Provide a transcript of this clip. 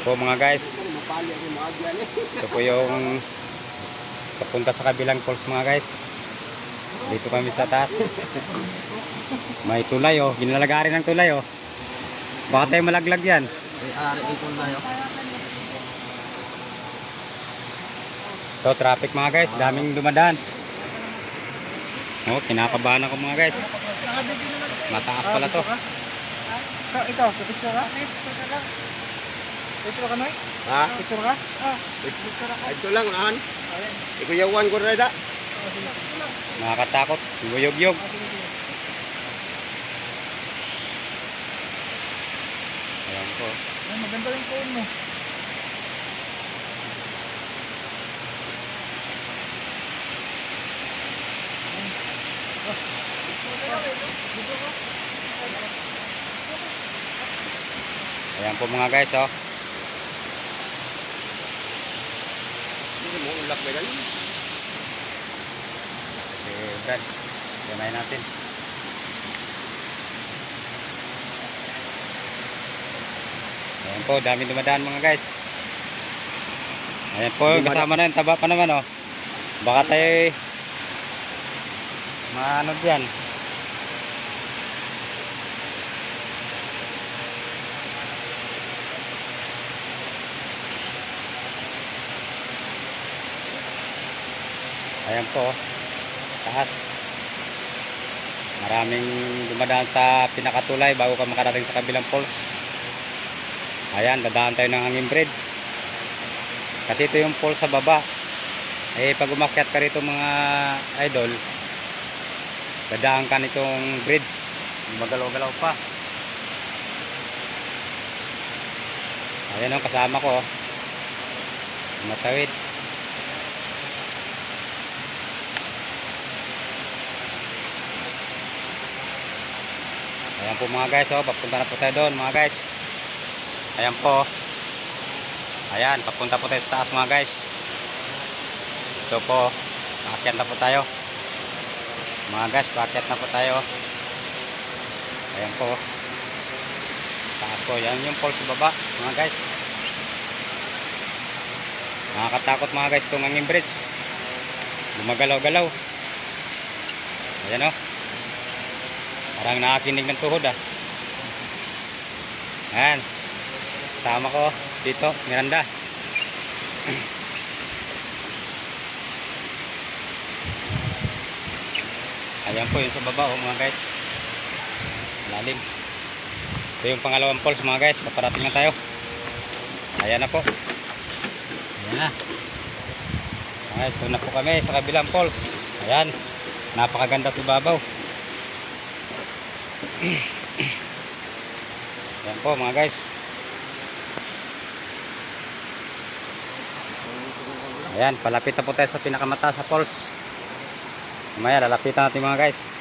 po mga guys. Ito po yung papunta sa kabilang falls mga guys. Dito kami sa taas. May tulay oh. Ginalagarin ng tulay oh. Baka tayo malaglag yan. So traffic mga guys. Daming dumadaan. Oh, kinakabahan ako mga guys. Mataas pala to. Ito, picture ka? Picture ka, Noy? Ha? Picture ka? Ito lang, nahan. Ikuyawan ko rin da. Nakakatakot. Guyog-yog. Ayan po. Ay, maganda yung phone mo. Ayan po mga guys oh. Hindi mo ulak ba ganun? Okay, Brad. Gamay natin. Ayan po, dami dumadaan mga guys. Ayan po, kasama na yung taba pa naman oh. Baka tayo maano dyan. Ayan po, taas. Maraming dumadaan sa pinakatulay bago ka makarating sa kabilang falls. Ayan, dadaan tayo ng hanging bridge. Kasi ito yung falls sa baba. Eh, pag umakyat ka rito mga idol, dadaan ka nitong bridge. Magalaw-galaw pa. Ayan ang kasama ko. Matawid. Ayan po mga guys, oh, papunta na po tayo doon mga guys. Ayan po. Ayan, papunta po tayo sa taas mga guys. Ito po, paakyat na po tayo. Mga guys, paakyat na po tayo. Ayan po. Taas po, yan yung falls sa baba mga guys. Nakakatakot mga guys itong hanging bridge. Gumagalaw-galaw. Ayan oh. Parang nakakinig ng tuhod ah. Ayan. Tama ko dito, Miranda. Ayan po yung sa baba oh, mga guys. Lalim. Ito yung pangalawang falls mga guys. Paparating na tayo. Ayan na po. Ayan na. Ayan, ito na po kami sa kabilang falls. Ayan. Napakaganda si babaw. Ayan po mga guys. Ayan, palapit na po tayo sa pinakamataas sa falls. Mamaya lalapitan natin mga guys.